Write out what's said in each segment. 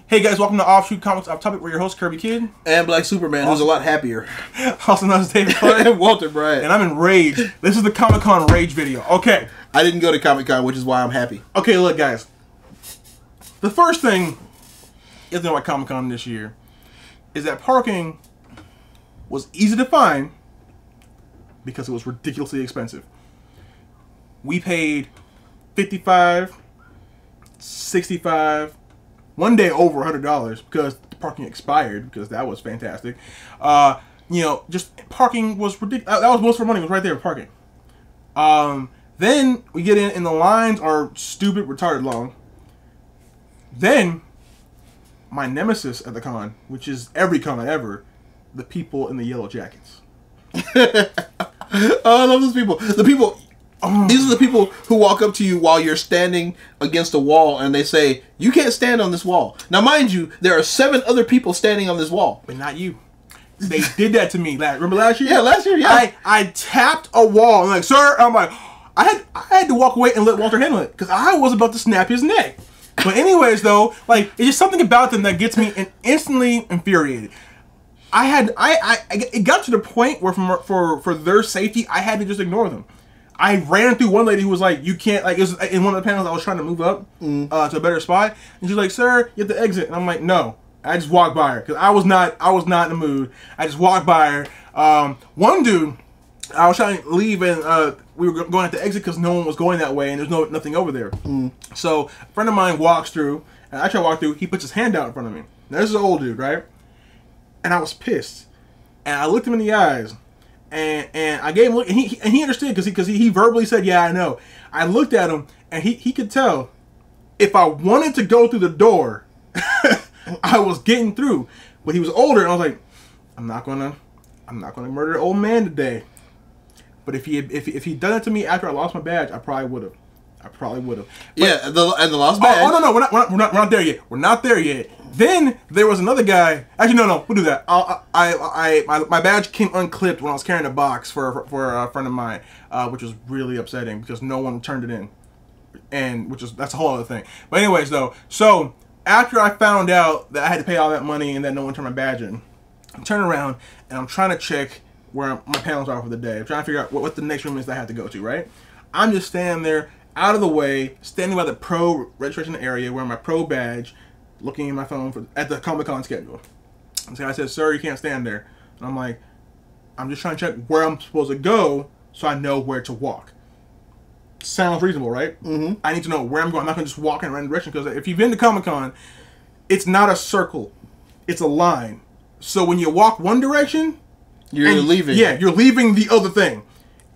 Hey guys, welcome to Offshoot Comics Off Topic. We're your host, Kerbykidd. And Black Superman, who's a lot happier. Also known as David Clark. And Walter Bryant. And I'm in rage. This is the Comic-Con rage video. Okay. I didn't go to Comic-Con, which is why I'm happy. Okay, look guys. The first thing you have to know about Comic-Con this year is that parking was easy to find because it was ridiculously expensive. We paid $55, $65, one day over $100 because the parking expired, because that was fantastic. You know, just parking was ridiculous. That was most of our money was right there, parking. Then we get in and the lines are stupid, retarded long. Then my nemesis at the con, which is every con ever, the people in the yellow jackets. Oh, I love those people. The people. These are the people who walk up to you while you're standing against a wall and they say, you can't stand on this wall. Now, mind you, there are 7 other people standing on this wall. But not you. They did that to me. Remember last year? Yeah, last year, yeah. I tapped a wall. I'm like, sir, I'm like, I had to walk away and let Walter handle it because I was about to snap his neck. But anyways, though, like, it's just something about them that gets me instantly infuriated. It got to the point where for their safety, I had to just ignore them. I ran through one lady who was like, you can't, like, it was in one of the panels I was trying to move up to a better spot. And she's like, sir, you have to exit. And I'm like, no. I just walked by her because I was not in the mood. I just walked by her. One dude, I was trying to leave and we were going to have to exit because no one was going that way and there's nothing over there. So a friend of mine walks through and I try to walk through. He puts his hand out in front of me. Now, this is an old dude, right? And I was pissed. And I looked him in the eyes. And I gave him a look, and he understood because he verbally said, yeah, I know. I looked at him, and he could tell if I wanted to go through the door, I was getting through. But he was older, and I was like, I'm not gonna murder an old man today. But if he'd done it to me after I lost my badge, I probably would have. Yeah, and the lost badge. Oh no, we're not there yet. We're not there yet. Then there was another guy. Actually, no, we'll do that. My badge came unclipped when I was carrying a box for a friend of mine, which was really upsetting because no one turned it in, and that's a whole other thing. But anyways, though, so after I found out that I had to pay all that money and that no one turned my badge in, I'm turning around and I'm trying to check where my panels are for the day. I'm trying to figure out what the next room is that I have to go to. Right? I'm just standing there, out of the way, standing by the pro registration area, wearing my pro badge, looking at my phone at the Comic-Con schedule. And so I said, sir, you can't stand there. And I'm like, I'm just trying to check where I'm supposed to go so I know where to walk. Sounds reasonable, right? Mm-hmm. I need to know where I'm going. I'm not going to just walk in a random direction because if you've been to Comic-Con, it's not a circle. It's a line. So when you walk one direction, you're leaving. Yeah, you're leaving the other thing.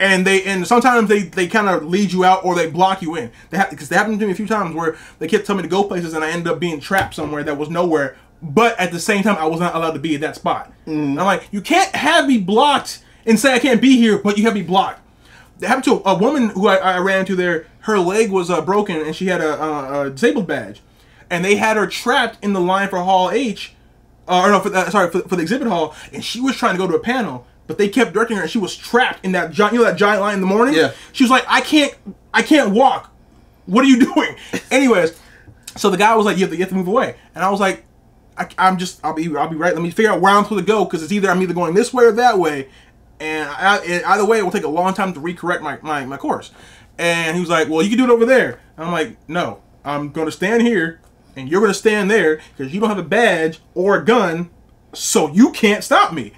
And sometimes they kind of lead you out or they block you in. Because they happened to me a few times where they kept telling me to go places and I ended up being trapped somewhere that was nowhere. But at the same time, I was not allowed to be at that spot. I'm like, you can't have me blocked and say I can't be here, but you have me blocked. It happened to a woman who I ran into there. Her leg was broken and she had a disabled badge. And they had her trapped in the line for Hall H. For the exhibit hall. And she was trying to go to a panel. But they kept directing her, and she was trapped in that giant, that giant line in the morning. Yeah. She was like, I can't walk. What are you doing? Anyways, so the guy was like, you have to move away, and I was like, I'll be right. Let me figure out where I'm supposed to go because I'm either going this way or that way, and either way it will take a long time to recorrect my course. And he was like, well, you can do it over there. And I'm like, no, I'm going to stand here, and you're going to stand there because you don't have a badge or a gun, so you can't stop me.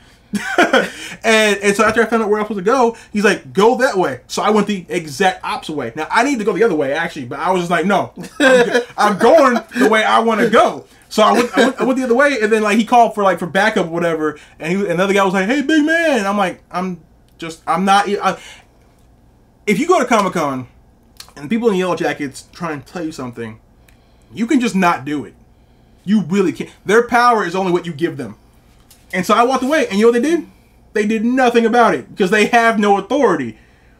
and so after I found out where I was supposed to go, he's like, go that way. So I went the exact opposite way. Now, I need to go the other way, actually, but I was just like, no, I'm going the way I want to go. So I went the other way, and then like he called for backup or whatever, and another guy was like, hey, big man. And I'm like, I'm not. If you go to Comic-Con and people in yellow jackets try and tell you something, you can just not do it. You really can't. Their power is only what you give them. And so I walked away, and you know what they did? They did nothing about it because they have no authority.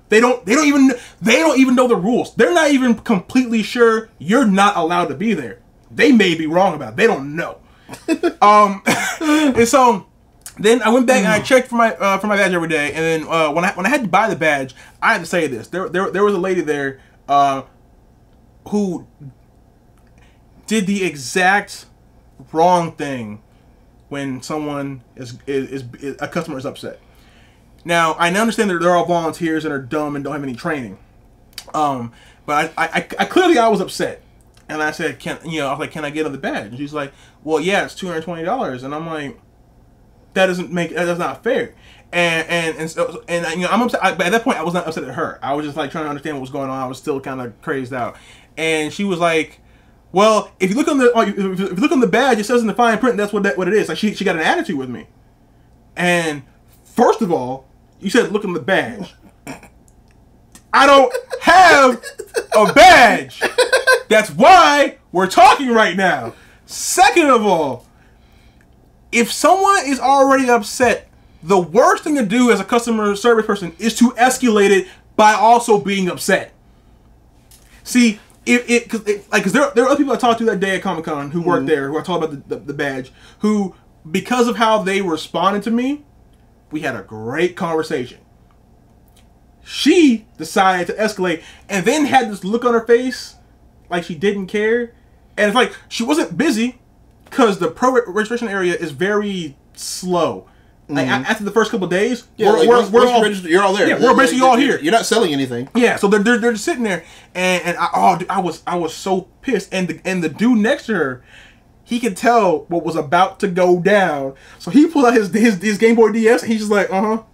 They don't even know the rules. They're not even completely sure you're not allowed to be there. They may be wrong about it. They don't know. And so then I went back and I checked for my badge every day. And then when I had to buy the badge, I had to say this. There was a lady there who did the exact wrong thing when someone is a customer is upset. Now, I understand that they're all volunteers and are dumb and don't have any training. But I clearly I was upset, and I said, can I get another badge? And she's like, well, yeah, it's $220, and I'm like, that's not fair. And I'm upset. But at that point, I was not upset at her. I was just like trying to understand what was going on. I was still kind of crazed out, and she was like, well, if you look on the badge, it says in the fine print that's what it is. Like she got an attitude with me, and first of all, you said look on the badge. I don't have a badge. That's why we're talking right now. Second of all, if someone is already upset, the worst thing to do as a customer service person is to escalate it by also being upset. See, because there are other people I talked to that day at Comic-Con who worked there, who I talked about the badge, who, because of how they responded to me, we had a great conversation. She decided to escalate and then had this look on her face like she didn't care. And it's like she wasn't busy because the pro registration area is very slow. Like after the first couple of days, we're all you're all there. Yeah, we're basically all here. You're not selling anything. Yeah, so they're just sitting there, and I was so pissed. And the dude next to her, he could tell what was about to go down. So he pulled out his Game Boy DS, and he's just like,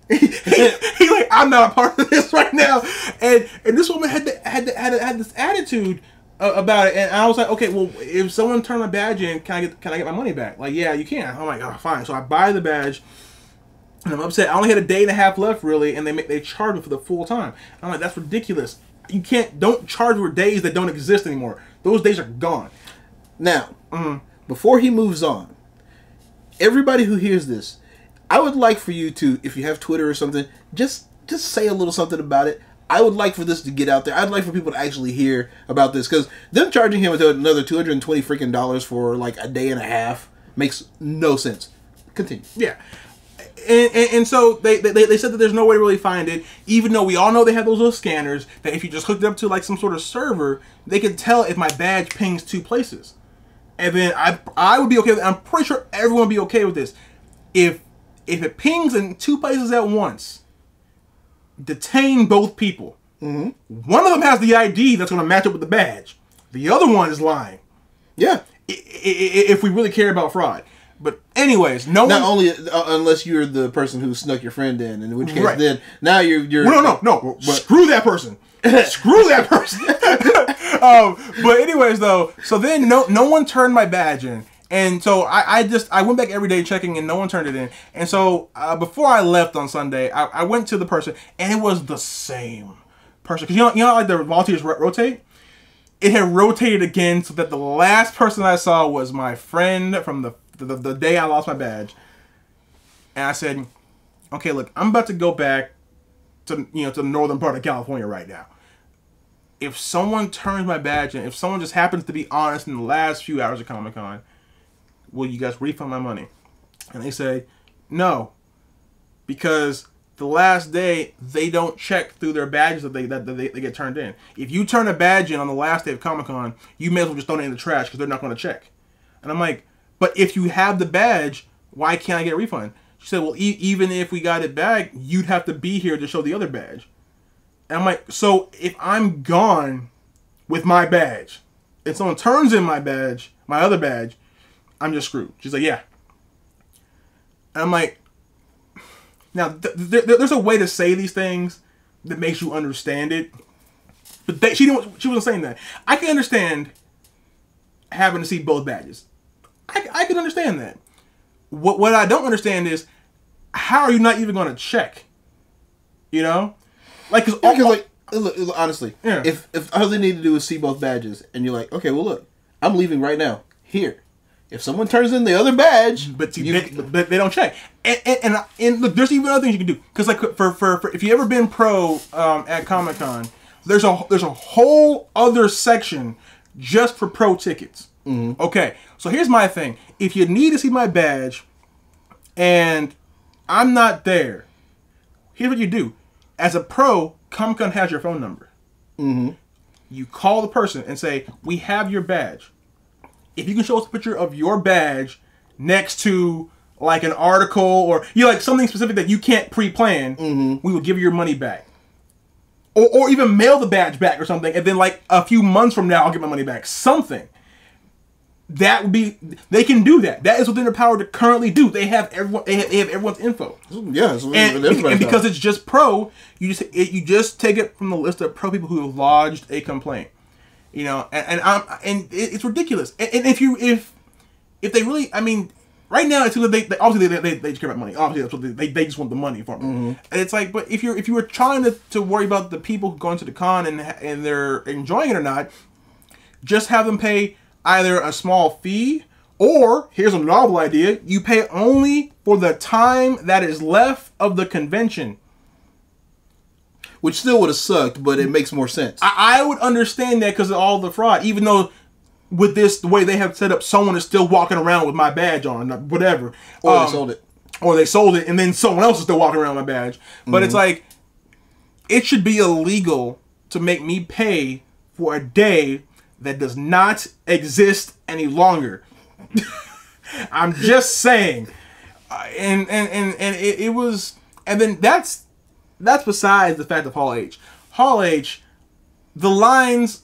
He's like, I'm not a part of this right now. And this woman had this attitude about it, and I was like, okay, well, if someone turned my badge in, can I get my money back? Like, yeah, you can. I'm like, oh, fine. So I buy the badge, and I'm upset. I only had a day and a half left, really, and they charged me for the full time. I'm like, that's ridiculous. You don't charge for days that don't exist anymore. Those days are gone. Now, before he moves on, everybody who hears this, I would like for you to, if you have Twitter or something, just say a little something about it. I would like for this to get out there. I'd like for people to actually hear about this, because them charging him another $220 freaking for like a day and a half makes no sense. Continue. Yeah. And so they said that there's no way to really find it, even though we all know they have those little scanners that if you just hooked it up to like some sort of server, they could tell if my badge pings 2 places. And then I would be okay with it. I'm pretty sure everyone would be okay with this. If it pings in 2 places at once, detain both people. One of them has the ID that's going to match up with the badge. The other one is lying. Yeah. If we really care about fraud. But anyways, not only unless you're the person who snuck your friend in which case then now you're no. Screw that person. Screw that person. But anyways, though, so then no one turned my badge in. And so I went back every day checking, and no one turned it in. And so before I left on Sunday, I went to the person, and it was the same person. Because you know like the volunteers rotate? It had rotated again, so that the last person I saw was my friend from the day I lost my badge. And I said, okay, look, I'm about to go back to the northern part of California right now. If someone turns my badge in, if someone just happens to be honest in the last few hours of Comic-Con, will you guys refund my money? And they say, no, because the last day they don't check through their badges that they get turned in. If you turn a badge in on the last day of Comic-Con, you may as well just throw it in the trash because they're not going to check. And I'm like, but if you have the badge, why can't I get a refund? She said, well, even if we got it back, you'd have to be here to show the other badge. And I'm like, so if I'm gone with my badge, and someone turns in my badge, my other badge, I'm just screwed. She's like, yeah. And I'm like, now, there's a way to say these things that makes you understand it. But she wasn't saying that. I can understand having to see both badges. I can understand that. What I don't understand is, how are you not even going to check? You know? Like, look, honestly, yeah. If all they need to do is see both badges, and you're like, okay, well, look, I'm leaving right now. Here. If someone turns in the other badge, but they don't check, and look, there's even other things you can do. Because like for if you ever been pro at Comic-Con, there's a whole other section just for pro tickets. Okay, so here's my thing: if you need to see my badge, and I'm not there, here's what you do. As a pro, Comic-Con has your phone number. You call the person and say, "We have your badge. if you can show us a picture of your badge next to like an article or like something specific that you can't pre-plan, we will give you your money back. Or even mail the badge back or something, and then like a few months from now, I'll get my money back. Something. That would be. They can do that. That is within their power to currently do. They have everyone. They have everyone's info. Yeah, and because it's just pro, you just take it from the list of pro people who have lodged a complaint. You know, and it's ridiculous. And if they really, I mean. Right now, it's they obviously they just care about money. Obviously, that's what they just want the money from it. And it's like, but if you were trying to worry about the people going to the con and they're enjoying it or not, just have them pay either a small fee or here's a novel idea: you pay only for the time that is left of the convention. Which still would have sucked, but it makes more sense. I would understand that because of all the fraud, even though. With this, the way they have set up, someone is still walking around with my badge on, whatever. Or they sold it. Or they sold it, and then someone else is still walking around with my badge. But it's like, it should be illegal to make me pay for a day that does not exist any longer. I'm just saying. And it was... And then that's besides the fact of Hall H. Hall H, the lines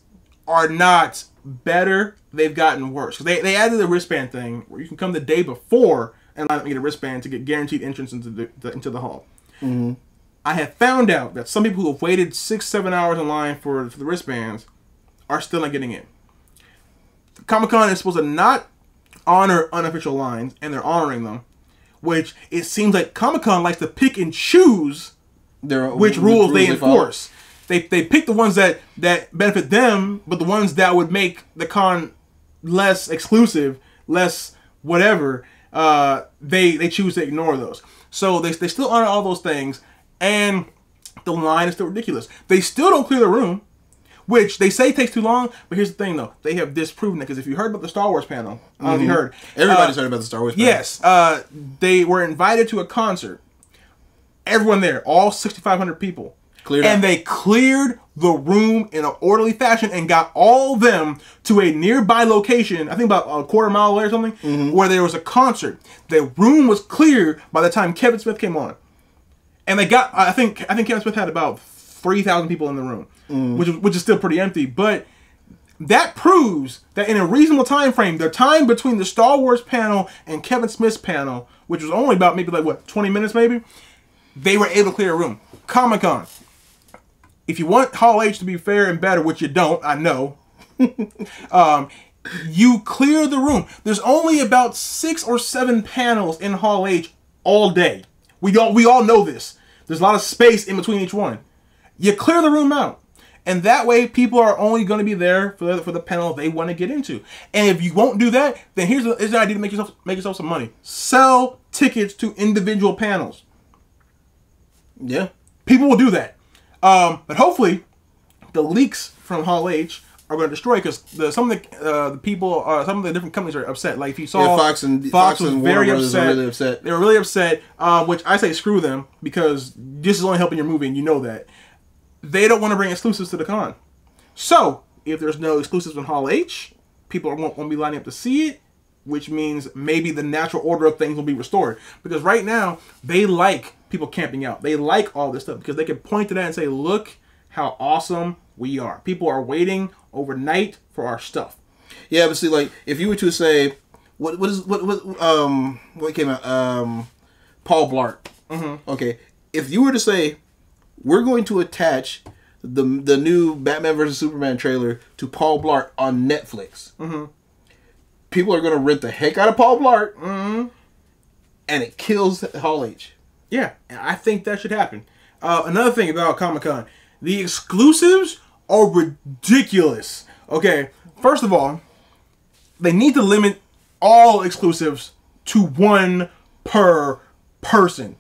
are not... better, they've gotten worse. They added the wristband thing where you can come the day before and line up and get a wristband to get guaranteed entrance into the hall. I have found out that some people who have waited 6-7 hours in line for the wristbands are still not getting in. Comic-Con is supposed to not honor unofficial lines, and they're honoring them, which it seems like Comic-Con likes to pick and choose which rules they enforce. They pick the ones that benefit them, but the ones that would make the con less exclusive, less whatever, they choose to ignore those. So they still honor all those things, and the line is still ridiculous. They still don't clear the room, which they say takes too long, but here's the thing, though. They have disproven it, because if you heard about the Star Wars panel, I don't know if you heard. Everybody's heard about the Star Wars panel. Yes. They were invited to a concert. Everyone there, all 6,500 people. They cleared the room in an orderly fashion and got all of them to a nearby location, I think about a quarter mile away or something, where there was a concert. The room was cleared by the time Kevin Smith came on. And they got, I think Kevin Smith had about 3,000 people in the room, which is still pretty empty. But that proves that in a reasonable time frame, the time between the Star Wars panel and Kevin Smith's panel, which was only about maybe 20 minutes maybe, they were able to clear a room. Comic-Con. If you want Hall H to be fair and better, which you don't, I know, you clear the room. There's only about 6 or 7 panels in Hall H all day. We all know this. There's a lot of space in between each one. You clear the room out. And that way, people are only going to be there for the panel they want to get into. And if you won't do that, then here's the idea to make yourself some money. Sell tickets to individual panels. Yeah. People will do that. But hopefully, the leaks from Hall H are going to destroy, because some of the people, some of the different companies are upset. Like if you saw, Fox was very upset. Really upset. They were really upset. Which I say screw them, because this is only helping your movie, and you know that. They don't want to bring exclusives to the con. So if there's no exclusives in Hall H, people won't be lining up to see it, which means maybe the natural order of things will be restored. Because right now, they like people camping out. They like all this stuff because they can point to that and say, look how awesome we are. People are waiting overnight for our stuff. Yeah, but see, like, if you were to say, what came out? Paul Blart. Okay. If you were to say, we're going to attach the new Batman vs. Superman trailer to Paul Blart on Netflix. People are going to rent the heck out of Paul Blart, and it kills Hall H. Yeah, I think that should happen. Another thing about Comic-Con, the exclusives are ridiculous. Okay, first of all, they need to limit all exclusives to 1 per person.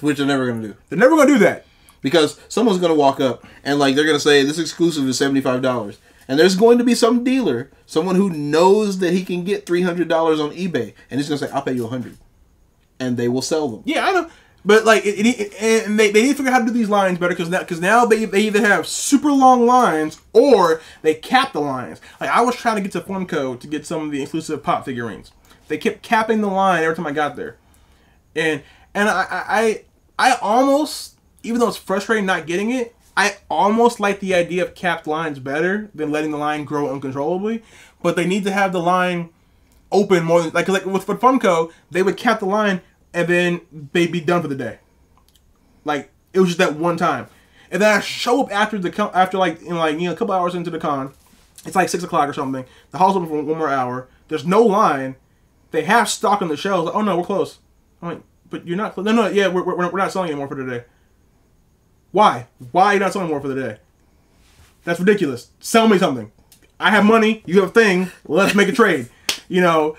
Which they're never going to do. They're never going to do that. Because someone's going to walk up and they're going to say, this exclusive is $75. And there's going to be some dealer, someone who knows that he can get $300 on eBay. And he's going to say, I'll pay you $100. And they will sell them. Yeah, I know. But like, and they need to figure out how to do these lines better because now they either have super long lines or they cap the lines. Like I was trying to get to Funko to get some of the exclusive pop figurines. They kept capping the line every time I got there, and I almost, even though it's frustrating not getting it, I almost like the idea of capped lines better than letting the line grow uncontrollably. But they need to have the line open more than like with Funko, they would cap the line and then they'd be done for the day. Like it was just that one time, and then I show up after like a couple hours into the con. It's like 6 o'clock or something. The hall's open for one more hour. There's no line. They have stock on the shelves. Like, oh no, we're closed. I'm like, but you're not closed. No, yeah, we're not selling anymore for today. Why? Why are you not selling more for the day? That's ridiculous. Sell me something. I have money. You have a thing. Let's make a trade. You know.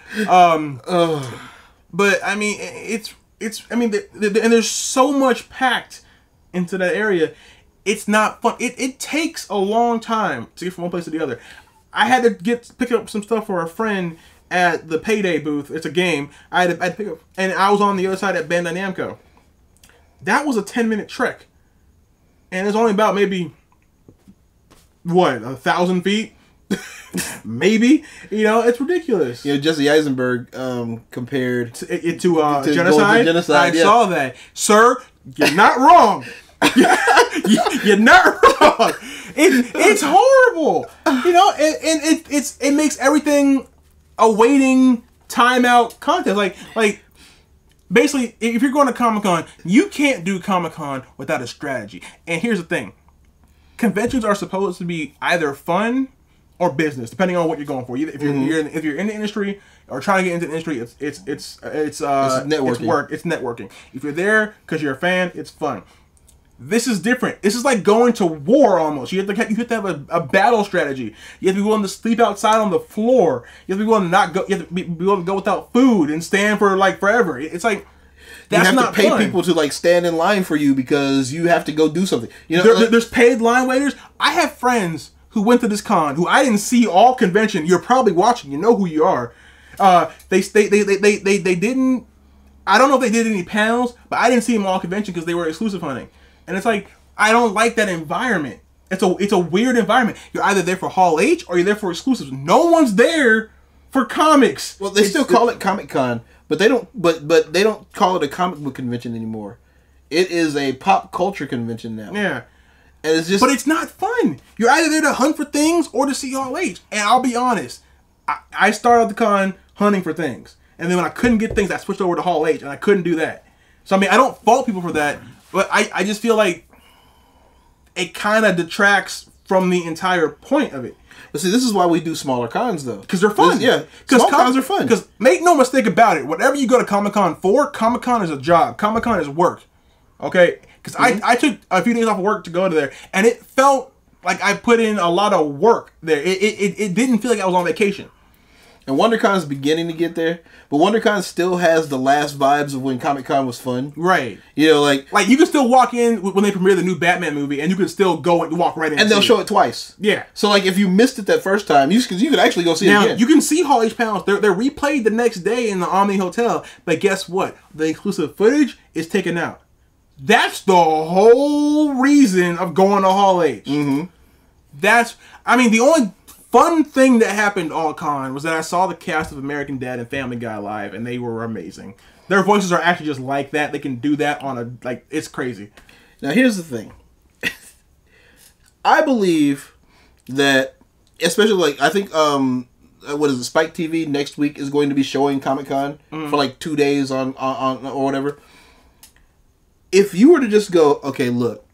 But I mean, and there's so much packed into that area. It's not fun. It takes a long time to get from one place to the other. I had to pick up some stuff for a friend at the Payday booth. It's a game. I had to pick up, and I was on the other side at Bandai Namco. That was a 10-minute trek, and it's only about maybe 1,000 feet. Maybe, you know, it's ridiculous. You know, Jesse Eisenberg compared it to genocide. I saw that, sir. You're not wrong. You're not wrong. It's horrible. You know, and it makes everything a waiting timeout contest. Like basically, if you're going to Comic-Con, you can't do Comic-Con without a strategy. And here's the thing: conventions are supposed to be either fun or business, depending on what you're going for. If you're if you're in the industry or trying to get into the industry, it's networking. It's work. It's networking. If you're there because you're a fan, it's fun. This is different. This is like going to war almost. You have to have a battle strategy. You have to be willing to sleep outside on the floor. You have to be willing to not go. You have to be willing to go without food and stand for like forever. It's like that's not fun. You have to pay people to like stand in line for you because you have to go do something. You know, there's paid line waiters. I have friends who went to this con who I didn't see all convention. You're probably watching. You know who you are. They didn't. I don't know if they did any panels, but I didn't see them all convention because they were exclusive hunting. And it's like, I don't like that environment. It's a weird environment. You're either there for Hall H or you're there for exclusives. No one's there for comics. Well, they still call it Comic-Con, but they don't. But they don't call it a comic book convention anymore. It is a pop culture convention now. Yeah, and it's just. But it's not fun. You're either there to hunt for things or to see Hall H. And I'll be honest, I started the con hunting for things, and then when I couldn't get things, I switched over to Hall H, and I couldn't do that. So I mean, I don't fault people for that. But I just feel like it kind of detracts from the entire point of it. But see, this is why we do smaller cons, though. Because they're fun. Small cons are fun. Because make no mistake about it, whatever you go to Comic-Con for, Comic-Con is a job. Comic-Con is work. Okay? Because I took a few days off of work to go to there, and it felt like I put in a lot of work there. It didn't feel like I was on vacation. And WonderCon's beginning to get there, but WonderCon still has the last vibes of when Comic-Con was fun. Right. You know, like you can still walk in when they premiere the new Batman movie, and you can still go and walk right in. And they'll show it twice. Yeah. So, like, if you missed it that first time, you could actually go see it again. You can see Hall H panels. They're replayed the next day in the Omni Hotel, but guess what? The exclusive footage is taken out. That's the whole reason of going to Hall H. Mm-hmm. The only fun thing that happened all con was that I saw the cast of American Dad and Family Guy live, and they were amazing. Their voices are actually just like that. They can do that on it's crazy. Now here's the thing. I believe that, especially I think what is it, Spike TV next week is going to be showing Comic-Con for like 2 days on or whatever. If you were to just go, okay, look,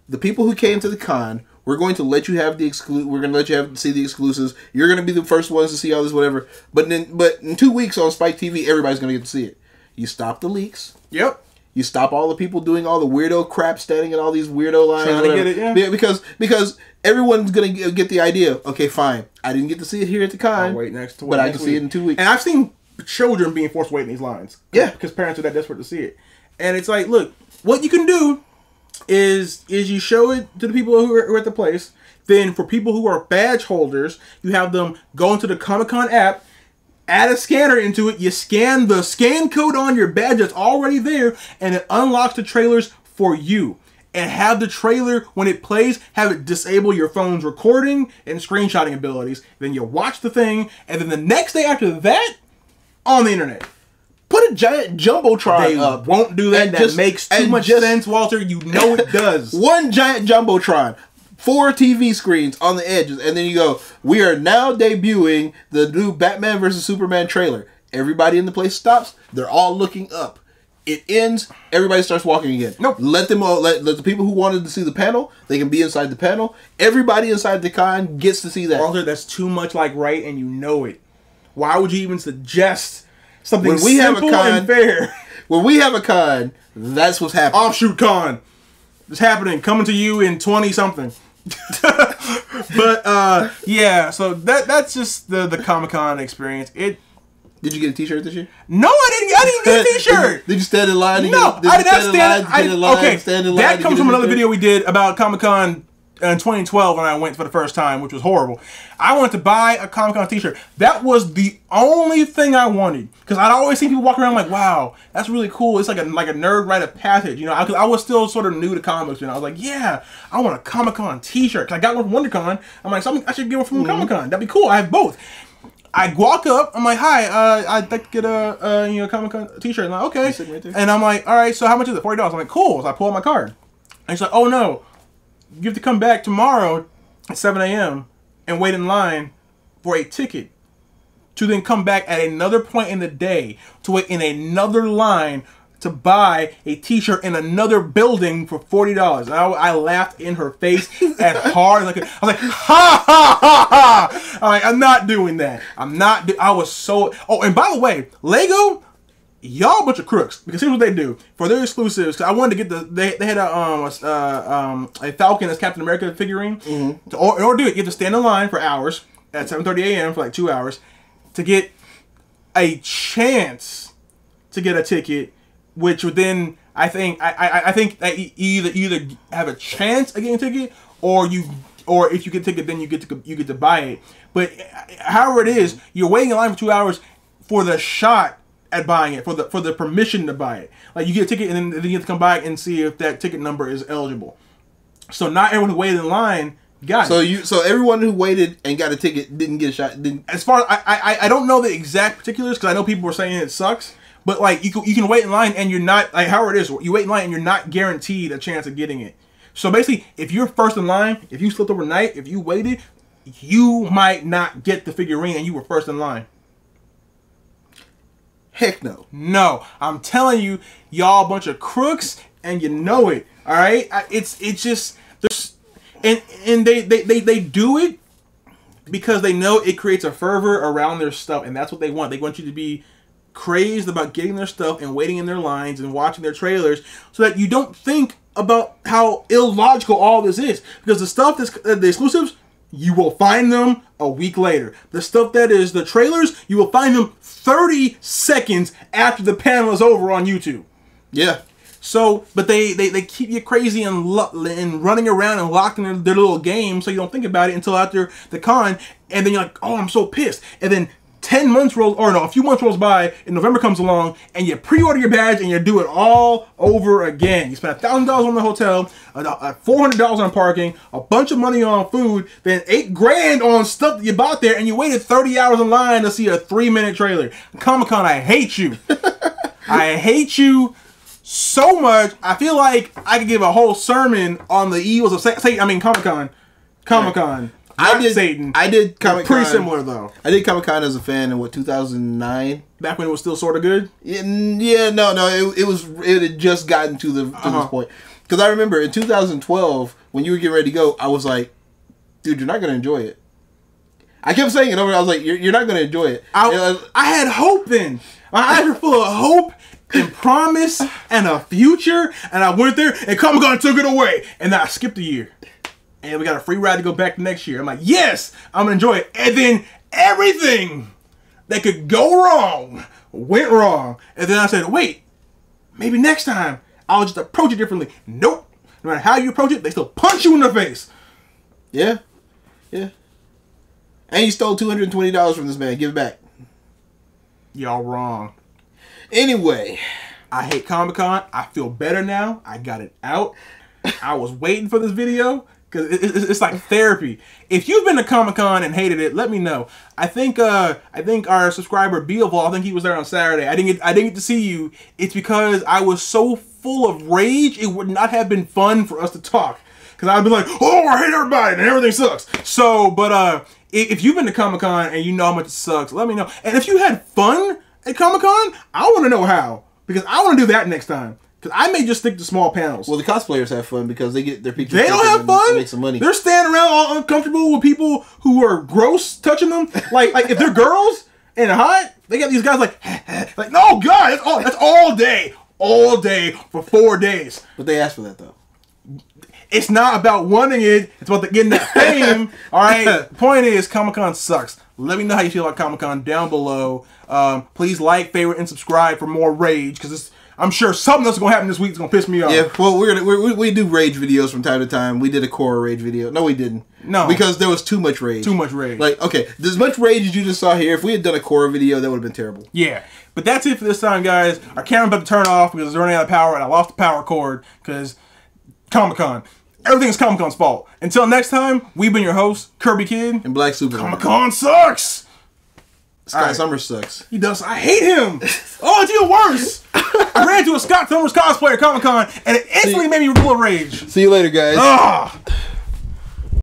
the people who came to the con, we're going to let you have we're going to let you see the exclusives. You're going to be the first ones to see all this, whatever. But in 2 weeks on Spike TV, everybody's going to get to see it. You stop the leaks. Yep. You stop all the people doing all the weirdo crap, standing in all these weirdo lines. Trying to get it, yeah. Because everyone's going to get the idea. Okay, fine. I didn't get to see it here at the con. I'll wait next but I can see it in 2 weeks. And I've seen children being forced to wait in these lines. Yeah. Because parents are that desperate to see it. And it's like, look, what you can do is you show it to the people who are at the place. Then for people who are badge holders, you have them go into the Comic-Con app, add a scanner into it. You scan the scan code on your badge that's already there, and it unlocks the trailers for you. And have the trailer, when it plays, have it disable your phone's recording and screenshotting abilities. Then you watch the thing, and then the next day after that, on the internet. Put a giant jumbotron up. Won't do that. That makes too much sense, Walter. You know it does. One giant jumbotron. 4 TV screens on the edges, and then you go, we are now debuting the new Batman vs. Superman trailer. Everybody in the place stops. They're all looking up. It ends. Everybody starts walking again. Nope. Let them all. Let the people who wanted to see the panel. They can be inside the panel. Everybody inside the con gets to see that. Walter, that's too much like right, and you know it. Why would you even suggest something simple and fair? When we have a con, that's what's happening. Offshoot con. It's happening. Coming to you in 20 something. But yeah. So that's just the Comic-Con experience. Did you get a T-shirt this year? No, I didn't get a T-shirt. Did you stand in line? No, I did not stand. Okay, that comes from another video we did about Comic-Con in 2012 when I went for the first time, which was horrible. I wanted to buy a Comic-Con T-shirt. That was the only thing I wanted, because I'd always see people walk around like, "Wow, that's really cool." It's like a nerd rite of passage, you know. I was still sort of new to comics, and I was like, "Yeah, I want a Comic-Con T-shirt." Cause I got one from WonderCon. I'm like, I should get one from Comic-Con. That'd be cool. I have both. I walk up. I'm like, "Hi, I'd like to get a Comic-Con T-shirt." And I'm like, "Okay." Right, and I'm like, "All right, so how much is it? $40." I'm like, "Cool." So I pull out my card. And he's like, "Oh no, you have to come back tomorrow at 7 a.m. and wait in line for a ticket to then come back at another point in the day to wait in another line to buy a T-shirt in another building for $40." And I laughed in her face as hard as I could. I was like, "Ha ha ha ha!" I'm like, "I'm not doing that. I'm not." I was so. Oh, and by the way, Lego, y'all a bunch of crooks, because here's what they do for their exclusives. Cause I wanted to get they had a Falcon as Captain America figurine. In order to do it, you have to stand in line for hours at 7:30 a.m. for like 2 hours to get a chance to get a ticket. Which would then, I think that you either have a chance of getting a ticket, or if you get a ticket, then you get to buy it. But however it is, you're waiting in line for 2 hours for the shot at buying it, for the permission to buy it. Like, you get a ticket, and then you have to come back and see if that ticket number is eligible. So not everyone who waited in line got it. So everyone who waited and got a ticket didn't get a shot. As far as I don't know the exact particulars, because I know people were saying it sucks. But like, you can wait in line and you're not, like, however it is, you wait in line and you're not guaranteed a chance of getting it. So basically, if you're first in line, if you slipped overnight, if you waited, you might not get the figurine and you were first in line. Heck no. No, I'm telling you, y'all a bunch of crooks, and you know it. All right, it's just there's and they do it because they know it creates a fervor around their stuff, and that's what they want. They want you to be crazed about getting their stuff and waiting in their lines and watching their trailers, so that you don't think about how illogical all this is. Because the stuff that's the exclusives, you will find them a week later. The stuff that is the trailers, you will find them 30 seconds after the panel is over on YouTube. Yeah. So, but they keep you crazy and running around and locked in their little game, so you don't think about it until after the con, and then you're like, "Oh, I'm so pissed." And then a few months rolls by, and November comes along, and you pre-order your badge, and you do it all over again. You spend $1,000 on the hotel, $400 on parking, a bunch of money on food, then $8,000 on stuff that you bought there, and you waited 30 hours in line to see a 3-minute trailer. Comic-Con, I hate you. I hate you so much. I feel like I could give a whole sermon on the evils of Satan. I mean, Comic-Con. Comic-Con. I did Comic-Con. Pretty similar, though. I did Comic-Con as a fan in 2009. Back when it was still sort of good? Yeah, no. It had just gotten to this point. Because I remember in 2012, when you were getting ready to go, I was like, "Dude, you're not going to enjoy it." I kept saying it over. I was like, "You're not going to enjoy it." I had hope then. My eyes were full of hope and promise and a future, and I went there, and Comic-Con took it away, and then I skipped a year. And we got a free ride to go back next year. I'm like, yes, I'm going to enjoy it. And then everything that could go wrong went wrong. And then I said, wait, maybe next time I'll just approach it differently. Nope. No matter how you approach it, they still punch you in the face. Yeah. And you stole $220 from this man. Give it back. Y'all wrong. Anyway, I hate Comic-Con. I feel better now. I got it out. I was waiting for this video because it's like therapy. If you've been to Comic-Con and hated it, let me know. I think our subscriber Beelval, I think he was there on Saturday. I didn't get to see you. It's because I was so full of rage. It would not have been fun for us to talk because I'd be like, oh, I hate everybody and everything sucks. So, but if you've been to Comic-Con and you know how much it sucks, let me know. And if you had fun at Comic-Con, I want to know how. Because I want to do that next time. Because I may just stick to small panels. Well, the cosplayers have fun because they get their pictures. They don't have fun. Make some money. They're standing around all uncomfortable with people who are gross touching them. Like if they're girls and hot, they got these guys like no, God, that's all day for 4 days. But they asked for that though. It's not about wanting it. It's about getting that fame. All right. The point is, Comic-Con sucks. Let me know how you feel about Comic-Con down below. Please like, favorite, and subscribe for more rage because I'm sure something else is gonna happen this week that's gonna piss me off. Yeah. Well, we do rage videos from time to time. We did a core rage video. No, we didn't. No, because there was too much rage. Too much rage. Like, okay, as much rage as you just saw here, if we had done a core video, that would have been terrible. Yeah. But that's it for this time, guys. Our camera's about to turn off because it's running out of power, and I lost the power cord because Comic-Con. Everything's Comic-Con's fault. Until next time, we've been your hosts, Kerbykidd and Black Superman. Comic-Con sucks! Scott Summers sucks. He does. I hate him! Oh, it's even worse! I ran into a Scott Summers cosplayer at Comic-Con, and it instantly made me full of rage. See you later, guys. Ugh!